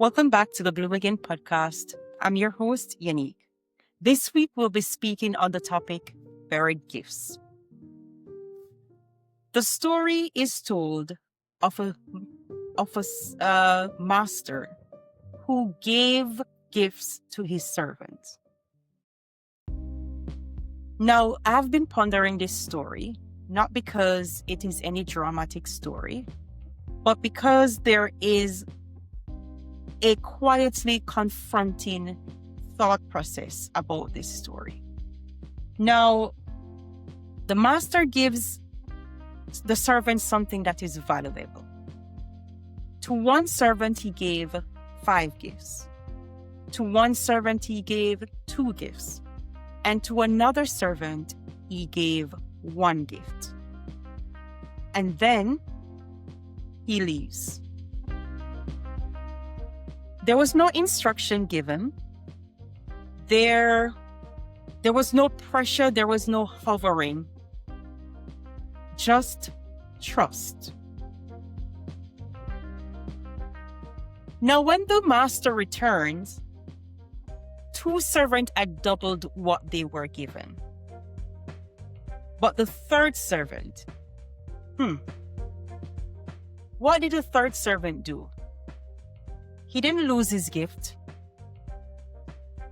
Welcome back to the Bloom Again podcast. I'm your host, Yannick. This week, we'll be speaking on the topic buried gifts. The story is told of a master who gave gifts to his servants. Now, I've been pondering this story, not because it is any dramatic story, but because there is a quietly confronting thought process about this story. Now, the master gives the servant something that is valuable. To one servant, he gave 5 gifts. To one servant, he gave 2 gifts. And to another servant, he gave 1 gift. And then he leaves. There was no instruction given. There was no pressure. There was no hovering. Just trust. Now, when the master returns, 2 servants had doubled what they were given. But the 3rd servant, what did the 3rd servant do? He didn't lose his gift.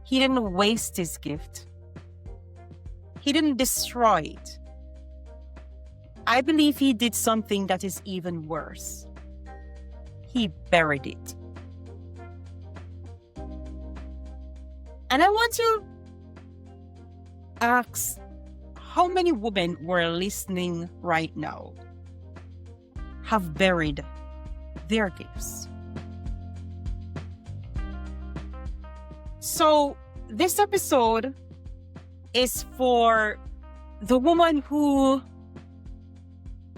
He didn't waste his gift. He didn't destroy it. I believe he did something that is even worse. He buried it. And I want to ask how many women who are listening right now have buried their gifts. So this episode is for the woman who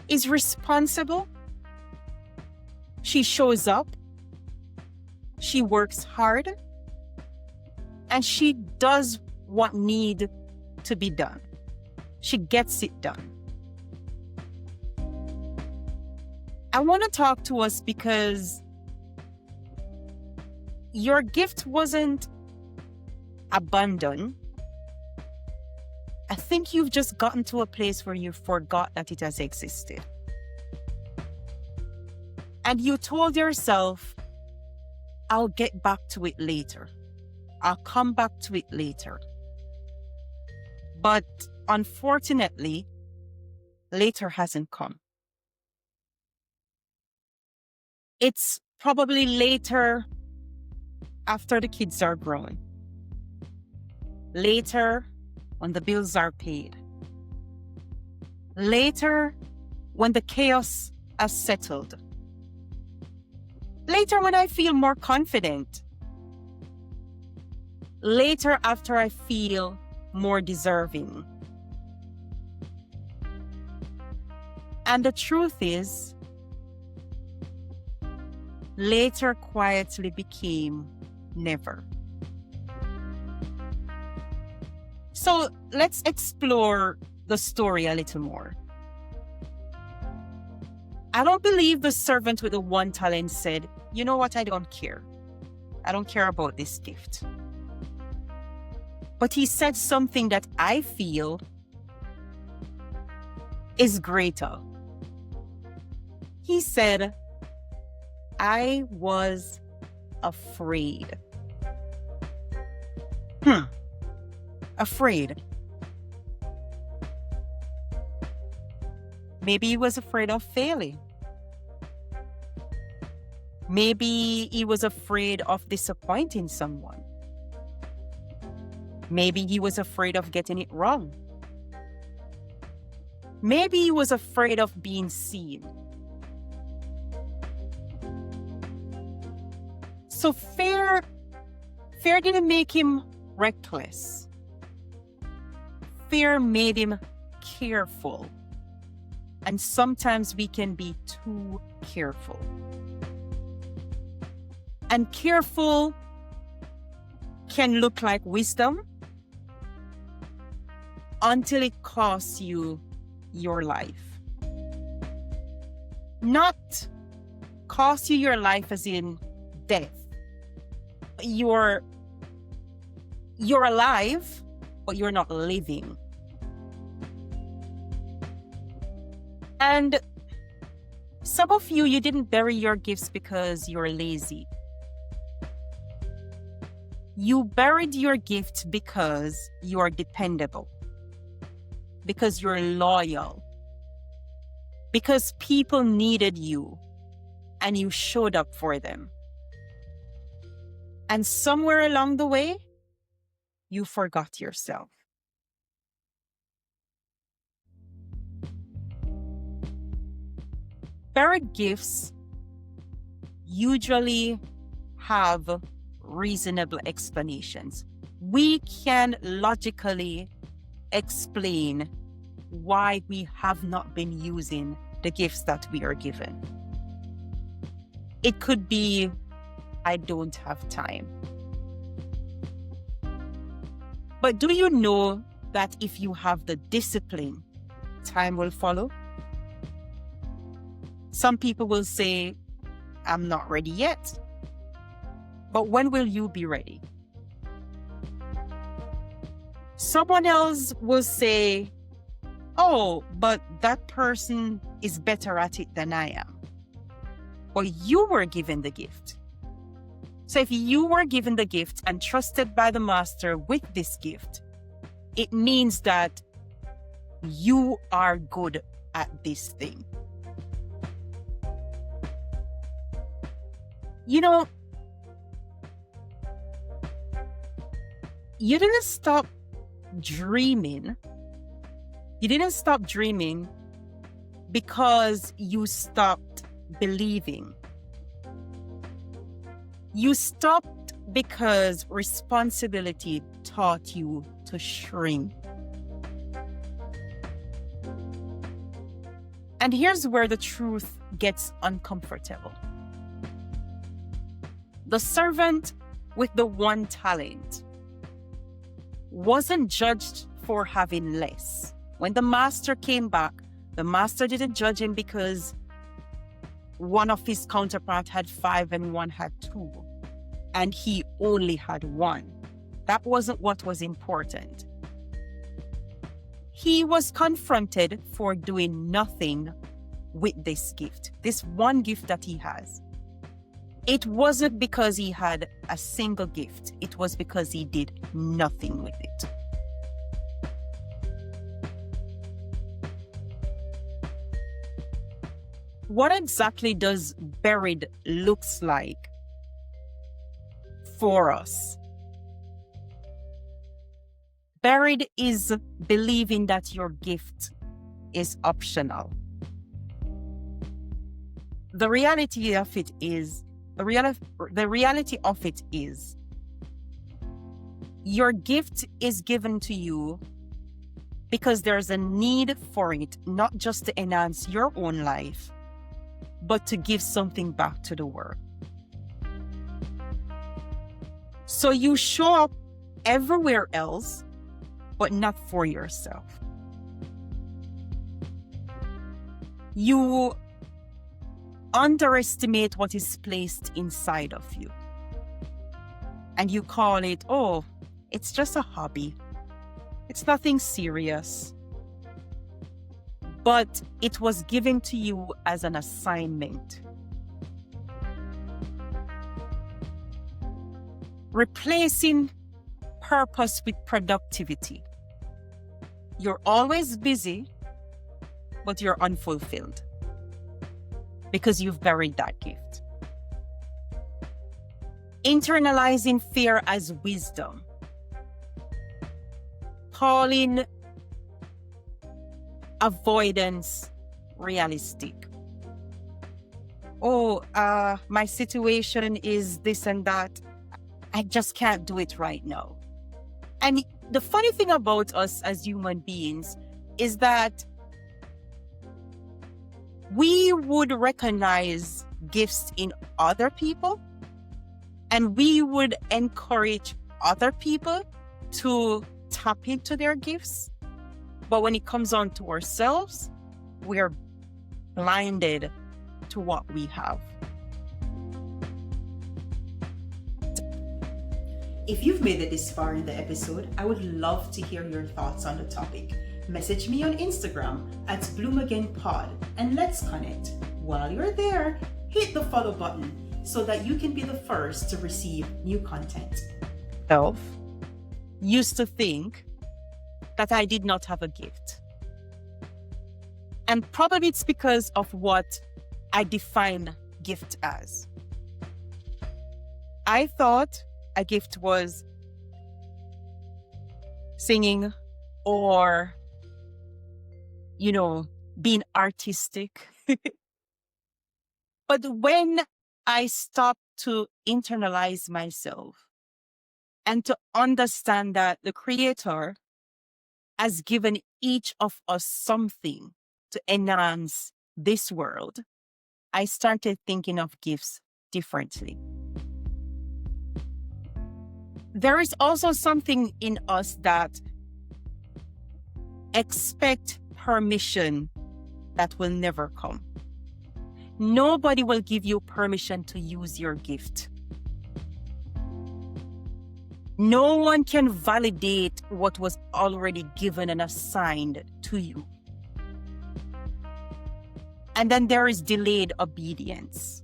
is responsible. She shows up. She works hard. And she does what needs to be done. She gets it done. I want to talk to us because your gift wasn't abandoned. I think you've just gotten to a place where you forgot that it has existed. And you told yourself, I'll get back to it later. I'll come back to it later. But unfortunately, later hasn't come. It's probably later after the kids are grown. Later when the bills are paid. Later when the chaos has settled. Later when I feel more confident. Later after I feel more deserving. And the truth is, later quietly became never. So let's explore the story a little more. I don't believe the servant with the 1 talent said, you know what, I don't care. I don't care about this gift. But he said something that I feel is greater. He said, I was afraid. Afraid. Maybe he was afraid of failing. Maybe he was afraid of disappointing someone. Maybe he was afraid of getting it wrong. Maybe he was afraid of being seen. So fear didn't make him reckless. Fear made him careful. And sometimes we can be too careful. And careful can look like wisdom until it costs you your life. Not cost you your life as in death, you're alive, but you're not living. And some of you didn't bury your gifts because you're lazy. You buried your gift because you're dependable, because you're loyal, because people needed you and you showed up for them. And somewhere along the way, you forgot yourself. Buried gifts usually have reasonable explanations. We can logically explain why we have not been using the gifts that we are given. It could be, I don't have time. But do you know that if you have the discipline, time will follow? Some people will say, I'm not ready yet. But when will you be ready? Someone else will say, oh, but that person is better at it than I am. But you were given the gift. So if you were given the gift and trusted by the master with this gift, it means that you are good at this thing. You know, you didn't stop dreaming. You didn't stop dreaming because you stopped believing. You stopped because responsibility taught you to shrink. And here's where the truth gets uncomfortable. The servant with the one talent wasn't judged for having less. When the master came back, the master didn't judge him because one of his counterparts had 5 and one had 2, and he only had 1. That wasn't what was important. He was confronted for doing nothing with this gift, this one gift that he has. It wasn't because he had a single gift. It was because he did nothing with it. What exactly does buried looks like for us? Buried is believing that your gift is optional. The reality of it is your gift is given to you because there's a need for it, not just to enhance your own life, but to give something back to the world. So you show up everywhere else, but not for yourself. You underestimate what is placed inside of you. And you call it, oh, it's just a hobby. It's nothing serious. But it was given to you as an assignment. Replacing purpose with productivity. You're always busy, but you're unfulfilled because you've buried that gift. Internalizing fear as wisdom. Calling avoidance realistic. Oh, my situation is this and that. I just can't do it right now. And the funny thing about us as human beings is that we would recognize gifts in other people and we would encourage other people to tap into their gifts. But when it comes on to ourselves, we're blinded to what we have. If you've made it this far in the episode, I would love to hear your thoughts on the topic. Message me on Instagram at bloomagainpod and let's connect. While you're there, hit the follow button so that you can be the first to receive new content. Self used to think that I did not have a gift. And probably it's because of what I define gift as. I thought a gift was singing or, being artistic. But when I stopped to internalize myself and to understand that the Creator has given each of us something to enhance this world, I started thinking of gifts differently. There is also something in us that expect permission that will never come. Nobody will give you permission to use your gift. No one can validate what was already given and assigned to you. And then there is delayed obedience.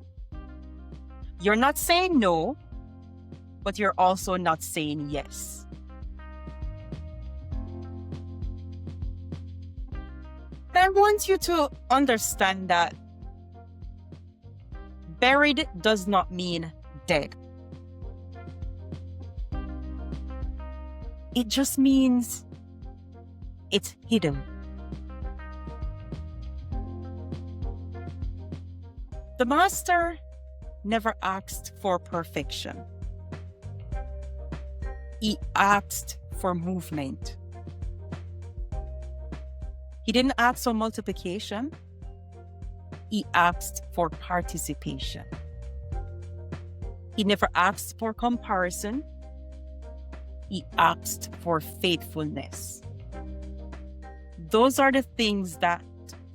You're not saying no, but you're also not saying yes. I want you to understand that buried does not mean dead. It just means it's hidden. The master never asked for perfection. He asked for movement. He didn't ask for multiplication. He asked for participation. He never asked for comparison. He asked for faithfulness. Those are the things that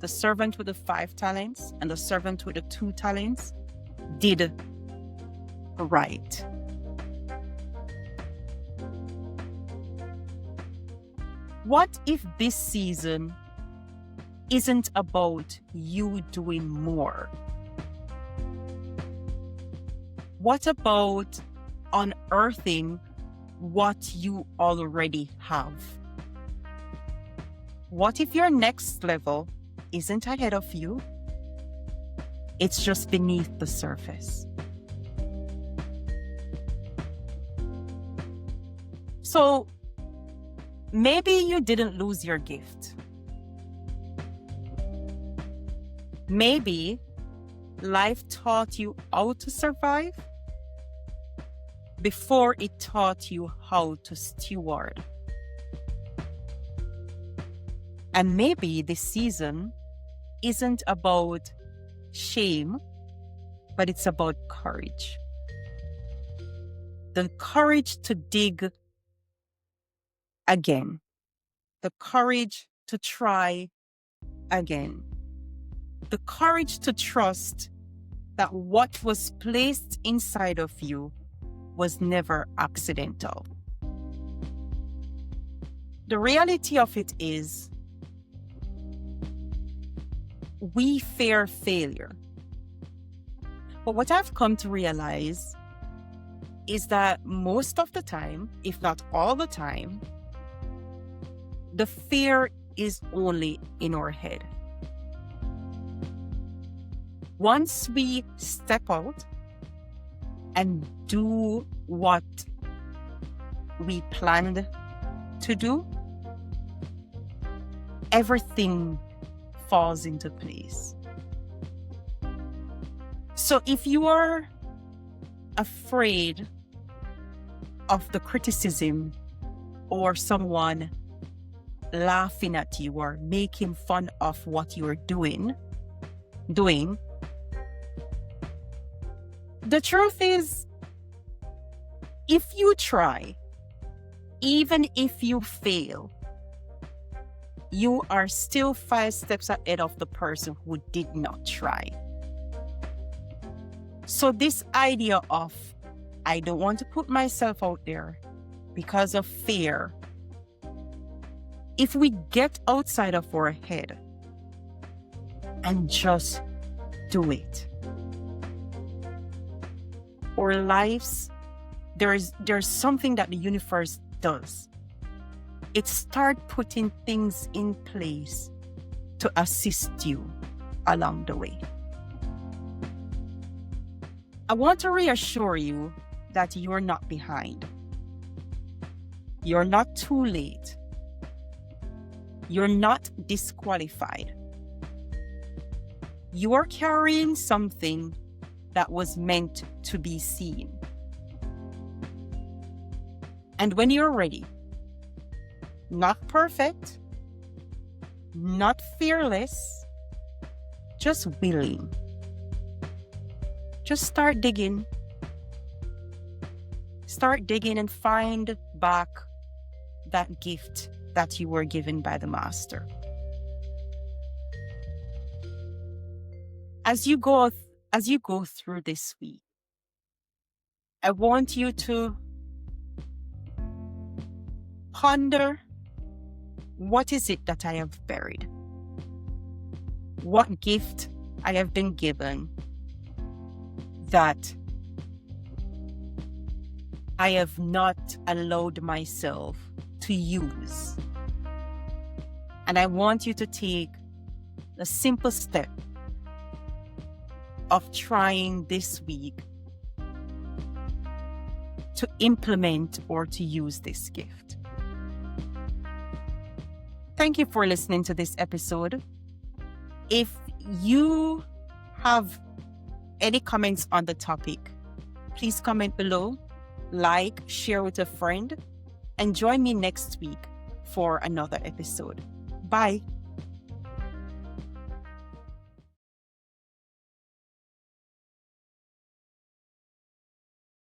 the servant with the 5 talents and the servant with the 2 talents did right. What if this season isn't about you doing more? What about unearthing what you already have? What if your next level isn't ahead of you? It's just beneath the surface. So maybe you didn't lose your gift. Maybe life taught you how to survive before it taught you how to steward. And maybe this season isn't about shame, but it's about courage. The courage to dig again. The courage to try again. The courage to trust that what was placed inside of you was never accidental. The reality of it is, we fear failure. But what I've come to realize is that most of the time, if not all the time, the fear is only in our head. Once we step out and do what we planned to do, everything falls into place. So if you are afraid of the criticism or someone laughing at you or making fun of what you're doing, the truth is, if you try, even if you fail, you are still 5 steps ahead of the person who did not try. So this idea of, I don't want to put myself out there because of fear. If we get outside of our head and just do it, our lives, there's something that the universe does. It starts putting things in place to assist you along the way. I want to reassure you that you're not behind. You're not too late. You're not disqualified. You are carrying something that was meant to be seen. And when you're ready, not perfect, not fearless, just willing, just start digging. Start digging and find back that gift that you were given by the Master. As you go through this week, I want you to ponder, what is it that I have buried? What gift I have been given that I have not allowed myself to use? And I want you to take a simple step of trying this week to implement or to use this gift. Thank you for listening to this episode. If you have any comments on the topic, please comment below, like, share with a friend, and join me next week for another episode. Bye.